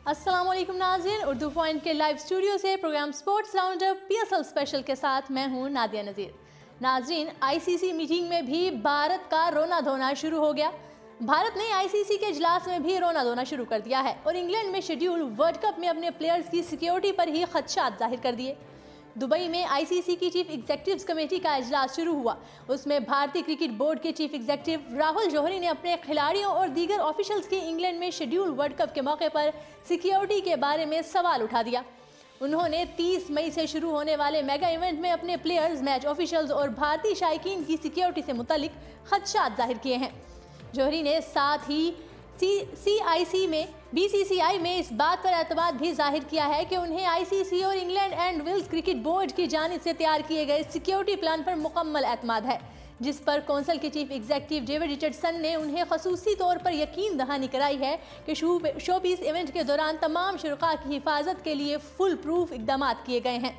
अस्सलाम वालेकुम नाज़रीन, उर्दू पॉइंट के लाइव स्टूडियो से programme sports roundup PSL special के साथ मैं हूं नादिया नज़ीर। नाज़रीन, ICC मीटिंग में भी भारत का रोना धोना शुरू हो गया। भारत ने ICC के इजलास में भी रोना धोना शुरू कर दिया है और इंग्लैंड में शेड्यूल वर्ल्ड कप में अपने प्लेयर्स की सिक्योरिटी पर ही खदशात जाहिर कर दिए। दुबई में ICC की चीफ एग्जीक्यूटिव्स कमेटी का इजलास शुरू हुआ। उसमें भारतीय क्रिकेट बोर्ड के चीफ एग्जीक्यूटिव राहुल जौहरी ने अपने खिलाड़ियों और दीगर ऑफिशियल्स की इंग्लैंड में शेड्यूल वर्ल्ड कप के मौके पर सिक्योरिटी के बारे में सवाल उठा दिया। उन्होंने 30 मई से शुरू होने वाले मेगा इवेंट में अपने प्लेयर्स, मैच ऑफिशियल्स और भारतीय शायकीन की सिक्योरिटी से मुतालिक खदशात जाहिर किए हैं। जौहरी ने साथ ही BCCI में इस बात पर एतमाद भी जाहिर किया है कि उन्हें ICC और England and Wales cricket board की जानिब से तैयार किए गए सिक्योरिटी प्लान पर मुकम्मल एतमाद है, जिस पर कौंसिल के चीफ एग्जीक्यूटिव डेविड रिचर्डसन ने उन्हें खसूसी तौर पर यकीन दहानी कराई है कि शोपीस इवेंट के दौरान तमाम शुरका की हिफाजत के लिए फुल प्रूफ इकदाम किए गए हैं।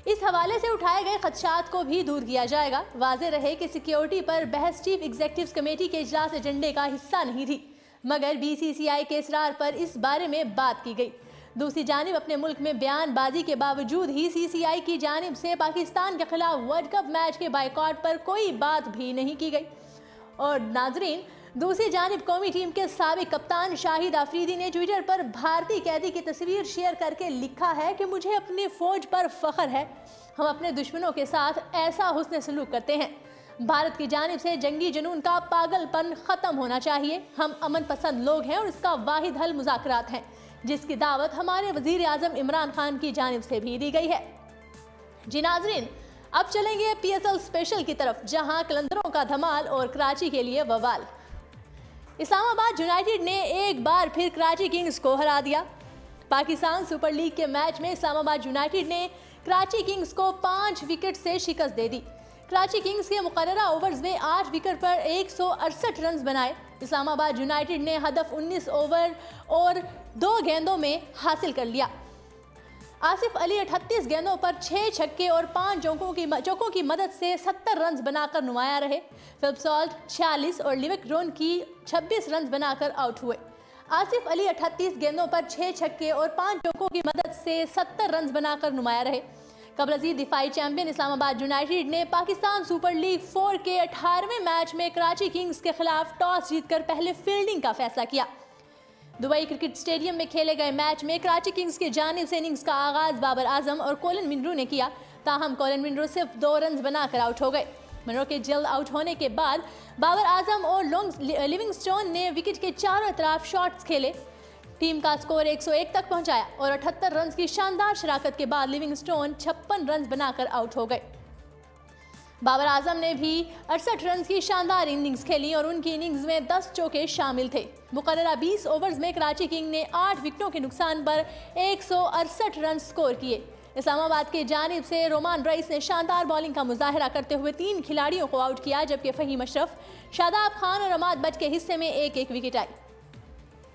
इस हवाले से उठाए गए खदशात को भी दूर किया जाएगा। वाज़ेह रहे कि सिक्योरिटी पर बहस चीफ एग्जीक्यूटिव कमेटी के इजलास एजेंडे का हिस्सा नहीं थी, मगर BCCI के इसरार पर इस बारे में बात की गई। दूसरी जानिब अपने मुल्क में बयानबाजी के बावजूद ही CCI की जानिब से पाकिस्तान के खिलाफ वर्ल्ड कप मैच के बाइकआउट पर कोई बात भी नहीं की गई। और नाजरीन, दूसरी जानिब कौमी टीम के साबिक कप्तान शाहिद आफरीदी ने ट्विटर पर भारतीय कैदी की तस्वीर शेयर करके लिखा है कि मुझे अपनी फौज पर फख्र है। हम अपने दुश्मनों के साथ ऐसा हुस्न सलूक करते हैं। भारत की जानिब से जंगी जुनून का पागलपन ख़त्म होना चाहिए। हम अमन पसंद लोग हैं और इसका वाहिद हल मुज़ाकरात हैं, जिसकी दावत हमारे वज़ीर आज़म इमरान खान की जानिब से भी दी गई है। जी नाज़रीन, अब चलेंगे PSL स्पेशल की तरफ, जहां कलंदरों का धमाल और कराची के लिए बवाल। इस्लामाबाद यूनाइटेड ने एक बार फिर कराची किंग्स को हरा दिया। पाकिस्तान सुपर लीग के मैच में इस्लामाबाद यूनाइटेड ने कराची किंग्स को 5 विकेट से शिकस्त दे दी। कराची किंग्स के मुकर्ररा ओवर्स में 8 विकेट पर 168 रन बनाए। इस्लामाबाद यूनाइटेड ने हदफ 19 ओवर और 2 गेंदों में हासिल कर लिया। आसिफ अली 38 गेंदों पर 6 छक्के और 5 चौकों की मदद से 70 रन बनाकर नुमाया रहे। फिलिप सॉल्ट 46 और लिविक रोन की 26 रन बनाकर आउट हुए। आसिफ अली 38 गेंदों पर 6 छक्के और 5 चौकों की मदद से 70 रन बनाकर नुमाया रहे। कबल दिफाई चैंपियन इस्लामाबाद यूनाइटेड ने पाकिस्तान सुपर लीग 4 के 18वें मैच में कराची किंग्स के खिलाफ टॉस जीतकर पहले फील्डिंग का फैसला किया। दुबई क्रिकेट स्टेडियम में खेले गए मैच में कराची किंग्स की जानिब से इनिंग्स का आगाज बाबर आजम और कोलिन मिनरो ने किया। ताहम कोलिन मिनरो सिर्फ 2 रन बनाकर आउट हो गए। मिनरो के जल्द आउट होने के बाद बाबर आजम और लिविंगस्टोन ने विकेट के चारों तरफ शॉट्स खेले। टीम का स्कोर 101 तक पहुंचाया और 78 रन की शानदार शराकत के बाद लिविंगस्टोन 56 रन बनाकर आउट हो गए। बाबर आजम ने भी 68 रन की शानदार इनिंग्स खेली और उनकी इनिंग्स में 10 चौके शामिल थे। मुकर्ररा 20 ओवर्स में कराची किंग ने 8 विकेटों के नुकसान पर 168 रन स्कोर किए। इस्लामाबाद के जानिब से रोमान रईस ने शानदार बॉलिंग का मुजाहरा करते हुए 3 खिलाड़ियों को आउट किया, जबकि फहीम अशरफ, शादाब खान और अमाद बट के हिस्से में एक विकेट आई।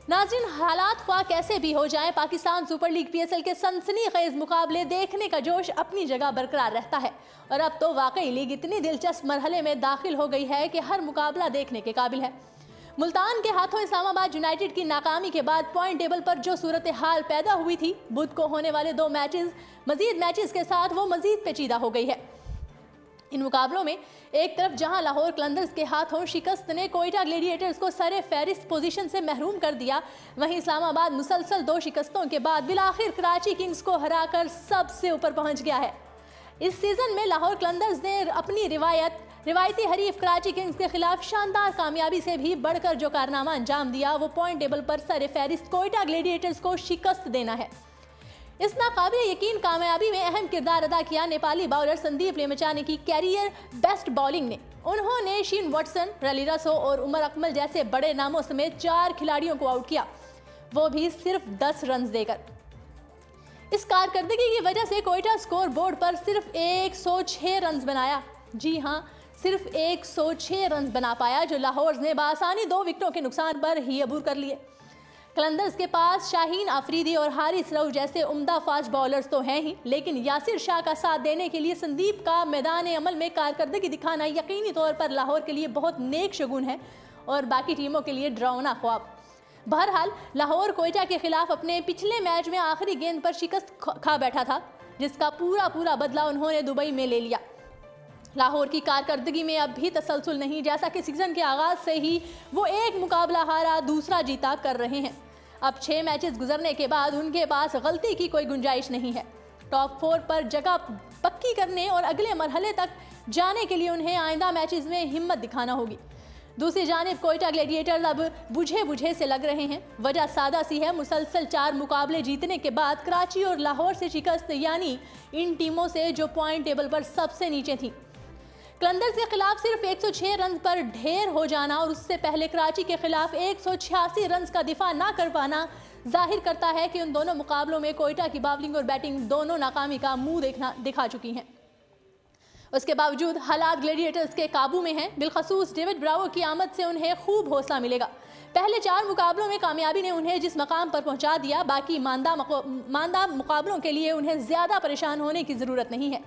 नाज़रीन, हालात ख्वाह कैसे भी हो जाएं, पाकिस्तान सुपर लीग PSL के सनसनीखेज मुकाबले देखने का जोश अपनी जगह बरकरार रहता है और अब तो वाकई लीग इतनी दिलचस्प मरहले में दाखिल हो गई है कि हर मुकाबला देखने के काबिल है। मुल्तान के हाथों इस्लामाबाद यूनाइटेड की नाकामी के बाद पॉइंट टेबल पर जो सूरत हाल पैदा हुई थी, बुध को होने वाले 2 मजीद मैचेस के साथ वो मजीद पेचीदा हो गई है। इन मुकाबलों में एक तरफ जहां लाहौर कलंदर्स के हाथों शिकस्त ने कोयटा ग्लेडिएटर्स को सरे फहरिस्त पोजीशन से महरूम कर दिया, वहीं इस्लामाबाद मुसलसल 2 शिकस्तों के बाद बिलाखिर कराची किंग्स को हराकर सबसे ऊपर पहुंच गया है। इस सीजन में लाहौर कलंदर्स ने अपनी रिवायती हरीफ कराची किंग्स के खिलाफ शानदार कामयाबी से भी बढ़कर जो कारनामा अंजाम दिया, वो पॉइंट टेबल पर सरे फहरिस्त कोयटा ग्लेडिएटर्स को शिकस्त देना है। इस नाकाबिल यकीन कामयाबी में अहम किरदार अदा किया नेपाली बाउलर संदीप लेमचाने की कैरियर बेस्ट बॉलिंग ने। उन्होंने शीन वॉटसन, रली रसो और उमर अकमल जैसे बड़े नामों समेत 4 खिलाड़ियों को आउट किया, वो भी सिर्फ 10 रन देकर। इस कारकर्दगी की वजह से कोयटा स्कोर बोर्ड पर सिर्फ 106 रन बनाया। जी हाँ, सिर्फ 106 रन बना पाया, जो लाहौर ने बासानी 2 विकेटों के नुकसान पर ही अबूर कर लिए। कलंदर्स के पास शाहीन आफरीदी और हारिस रऊफ जैसे उम्दा फास्ट बॉलर्स तो हैं ही, लेकिन यासिर शाह का साथ देने के लिए संदीप का मैदान अमल में कारकर्दगी दिखाना यकीनी तौर पर लाहौर के लिए बहुत नेक शगुन है और बाकी टीमों के लिए डरावना ख्वाब। बहरहाल लाहौर कोयटा के खिलाफ अपने पिछले मैच में आखिरी गेंद पर शिकस्त खा बैठा था, जिसका पूरा बदला उन्होंने दुबई में ले लिया। लाहौर की कारकर्दगी में अब भी तसलसल नहीं, जैसा कि सीजन के आगाज से ही वो एक मुकाबला हारा दूसरा जीता कर रहे हैं। अब 6 मैचेस गुजरने के बाद उनके पास गलती की कोई गुंजाइश नहीं है। टॉप 4 पर जगह पक्की करने और अगले मरहले तक जाने के लिए उन्हें आइंदा मैचेस में हिम्मत दिखाना होगी। दूसरी जानिब कोयटा ग्लैडिएटर्स अब बुझे से लग रहे हैं। वजह सादा सी है, मुसलसल 4 मुकाबले जीतने के बाद कराची और लाहौर से शिकस्त, यानी इन टीमों से जो पॉइंट टेबल पर सबसे नीचे थी। कलंदर्स के खिलाफ सिर्फ 106 रन पर ढेर हो जाना और उससे पहले कराची के खिलाफ 186 रन का दिफा ना कर पाना जाहिर करता है कि उन दोनों मुकाबलों में कोयटा की बॉलिंग और बैटिंग दोनों नाकामी का मुंह दिखा चुकी हैं। उसके बावजूद हालात ग्लैडिएटर्स के काबू में हैं। बिलखसूस डेविड ब्रावो की आमद से उन्हें खूब हौसला मिलेगा। पहले 4 मुकाबलों में कामयाबी ने उन्हें जिस मकाम पर पहुंचा दिया, बाकी मांदा मुकाबलों के लिए उन्हें ज़्यादा परेशान होने की ज़रूरत नहीं है,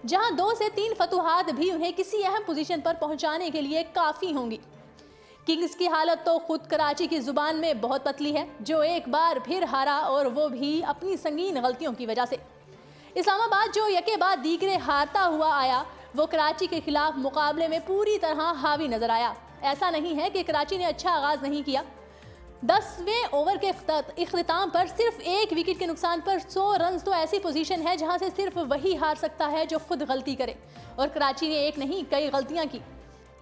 जहां 2 से 3 फतुहात भी उन्हें किसी अहम पोजीशन पर पहुंचाने के लिए काफ़ी होंगी। किंग्स की हालत तो खुद कराची की ज़ुबान में बहुत पतली है, जो एक बार फिर हारा और वो भी अपनी संगीन गलतियों की वजह से। इस्लामाबाद जो यके बाद दीगरे हारता हुआ आया, वो कराची के खिलाफ मुकाबले में पूरी तरह हावी नजर आया। ऐसा नहीं है कि कराची ने अच्छा आगाज नहीं किया। 10वें ओवर के इख्तिताम पर सिर्फ 1 विकेट के नुकसान पर 100 रन तो ऐसी पोजीशन है जहां से सिर्फ वही हार सकता है जो खुद गलती करे, और कराची ने एक नहीं कई गलतियां की।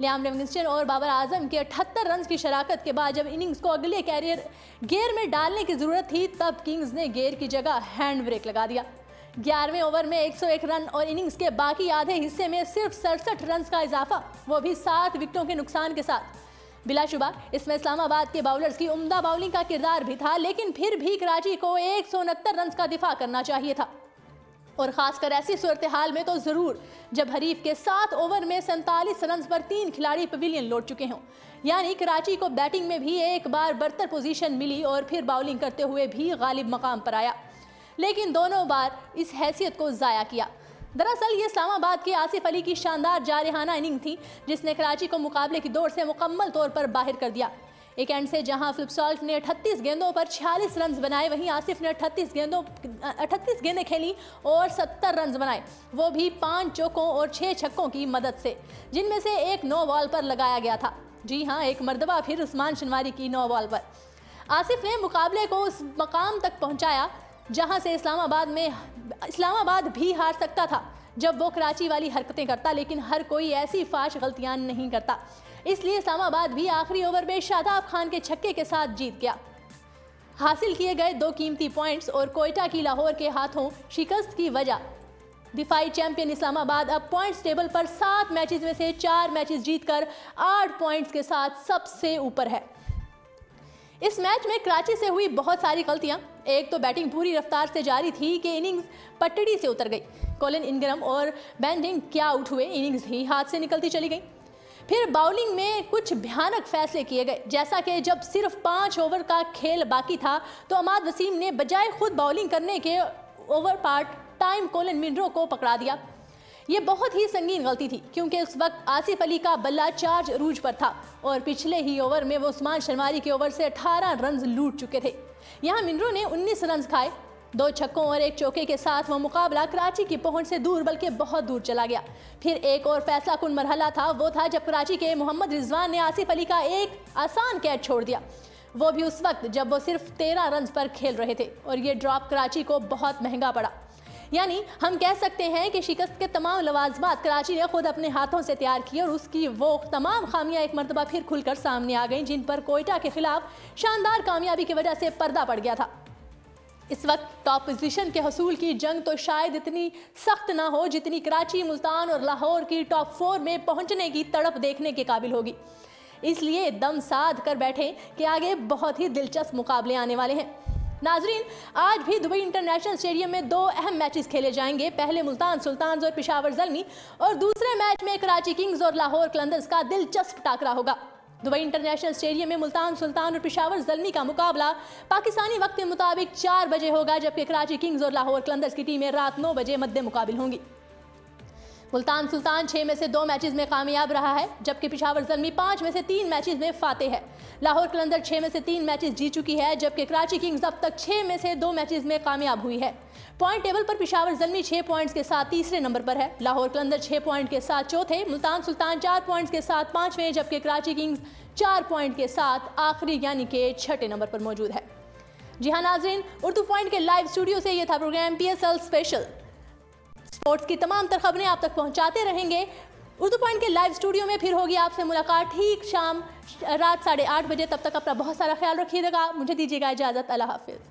लियाम लिविंगस्टन और बाबर आजम के 78 रन की शराकत के बाद जब इनिंग्स को अगले कैरियर गेयर में डालने की ज़रूरत थी, तब किंग्स ने गेयर की जगह हैंड ब्रेक लगा दिया। 11वें ओवर में 101 रन और इनिंग्स के बाकी आधे हिस्से में सिर्फ 67 रन का इजाफा, वो भी 7 विकेटों के नुकसान के साथ। बिलाशुबा इसमें इस्लामाबाद के बाउलर्स की उम्दा बाउलिंग का किरदार भी था, लेकिन फिर भी कराची को 169 रन का दिफा करना चाहिए था, और ख़ासकर ऐसी सूरत हाल में तो ज़रूर जब हरीफ के 7 ओवर में 47 रन पर 3 खिलाड़ी पवेलियन लौट चुके हों। यानी कराची को बैटिंग में भी एक बार बरतर पोजीशन मिली और फिर बाउलिंग करते हुए भी गालिब मकाम पर आया, लेकिन दोनों बार इस हैसियत को ज़ाया किया। दरअसल ये इस्लामाबाद के आसिफ अली की शानदार जारहाना इनिंग थी, जिसने कराची को मुकाबले की दौड़ से मुकम्मल तौर पर बाहर कर दिया। एक एंड से जहां फिलिप सॉल्ट ने 38 गेंदों पर 46 रन बनाए, वहीं आसिफ ने 38 गेंदें खेली और 70 रन बनाए, वो भी 5 चौकों और 6 छक्कों की मदद से, जिनमें से एक 9 बॉल पर लगाया गया था। जी हाँ, एक मरतबा फिर उस्मान शनवारी की 9 बॉल पर आसिफ ने मुकाबले को उस मकाम तक पहुँचाया जहाँ से इस्लामाबाद भी हार सकता था जब वो कराची वाली हरकतें करता, लेकिन हर कोई ऐसी फाश गलतियाँ नहीं करता। इसलिए इस्लामाबाद भी आखिरी ओवर में शादाब खान के छक्के के साथ जीत गया। हासिल किए गए 2 कीमती पॉइंट्स और कोयटा की लाहौर के हाथों शिकस्त की वजह दिफाई चैंपियन इस्लामाबाद अब पॉइंट्स टेबल पर 7 मैचेस में से 4 मैचेस जीतकर 8 पॉइंट्स के साथ सबसे ऊपर है। इस मैच में कराची से हुई बहुत सारी गलतियां। एक तो बैटिंग पूरी रफ्तार से जारी थी कि इनिंग्स पटड़ी से उतर गई। कोलिन इंग्रम और बेन क्या आउट हुए, इनिंग्स ही हाथ से निकलती चली गई। फिर बाउलिंग में कुछ भयानक फैसले किए गए, जैसा कि जब सिर्फ 5 ओवर का खेल बाकी था तो अमाद वसीम ने बजाय खुद बाउलिंग करने के over part time Colin Munro को पकड़ा दिया। ये बहुत ही संगीन गलती थी, क्योंकि उस वक्त आसिफ अली का बल्ला चार्ज अरूज पर था और पिछले ही ओवर में वो उस्मान शनवारी के ओवर से 18 रन लूट चुके थे। यहाँ मिनरो ने 19 रन खाए, 2 छक्कों और 1 चौके के साथ वो मुकाबला कराची की पहुंच से दूर बल्कि बहुत दूर चला गया। फिर एक और फैसला कुन मरहला था, वो था जब कराची के मोहम्मद रिजवान ने आसिफ अली का एक आसान कैच छोड़ दिया, वो भी उस वक्त जब वो सिर्फ 13 रन पर खेल रहे थे, और ये ड्रॉप कराची को बहुत महंगा पड़ा। यानी हम कह सकते हैं कि शिकस्त के तमाम लवाजमात कराची ने खुद अपने हाथों से तैयार किए, और उसकी वो तमाम खामियां एक मरतबा फिर खुलकर सामने आ गईं, जिन पर कोयटा के खिलाफ शानदार कामयाबी की वजह से पर्दा पड़ गया था। इस वक्त टॉप पोजीशन के हसूल की जंग तो शायद इतनी सख्त ना हो जितनी कराची, मुल्तान और लाहौर की टॉप 4 में पहुंचने की तड़प देखने के काबिल होगी। इसलिए दम साध कर बैठे कि आगे बहुत ही दिलचस्प मुकाबले आने वाले हैं। नाजरीन, आज भी दुबई इंटरनेशनल स्टेडियम में 2 अहम मैचेस खेले जाएंगे। पहले मुल्तान सुल्तान्स और पेशावर ज़ल्मी, और दूसरे मैच में कराची किंग्स और लाहौर कलंदर्स का दिलचस्प टाकरा होगा। दुबई इंटरनेशनल स्टेडियम में मुल्तान सुल्तान और पेशावर ज़ल्मी का मुकाबला पाकिस्तानी वक्त के मुताबिक 4 बजे होगा, जबकि कराची किंग्स और लाहौर कलंदर्स की टीमें रात 9 बजे मद्दे मुकाबिल होंगी। मुल्तान सुल्तान 6 में से 2 मैचेस में कामयाब रहा है, जबकि पेशावर ज़ल्मी 5 में से 3 मैचेस में फातेह है। लाहौर कलंदर 6 में से 3 मैचेस जीत चुकी है, जबकि कराची किंग्स अब तक 6 में से 2 मैचेस में कामयाब हुई है। पॉइंट टेबल पर पेशावर ज़ल्मी 6 पॉइंट्स के साथ तीसरे नंबर पर है, लाहौर कलंदर 6 पॉइंट के साथ चौथे, मुल्तान सुल्तान 4 पॉइंट्स के साथ 5वें, जबकि कराची किंग्स 4 पॉइंट के साथ आखिरी यानी कि 6ठे नंबर पर मौजूद है। जी हाँ नाज़रीन, उर्दू पॉइंट के लाइव स्टूडियो से ये था प्रोग्राम PSL स्पेशल। स्पोर्ट्स की तमाम तर खबरें आप तक पहुंचाते रहेंगे। उर्दू पॉइंट के लाइव स्टूडियो में फिर होगी आपसे मुलाकात ठीक शाम रात 8:30 बजे। तब तक अपना बहुत सारा ख्याल रखिएगा। मुझे दीजिएगा इजाज़त। अल्लाह हाफिज़।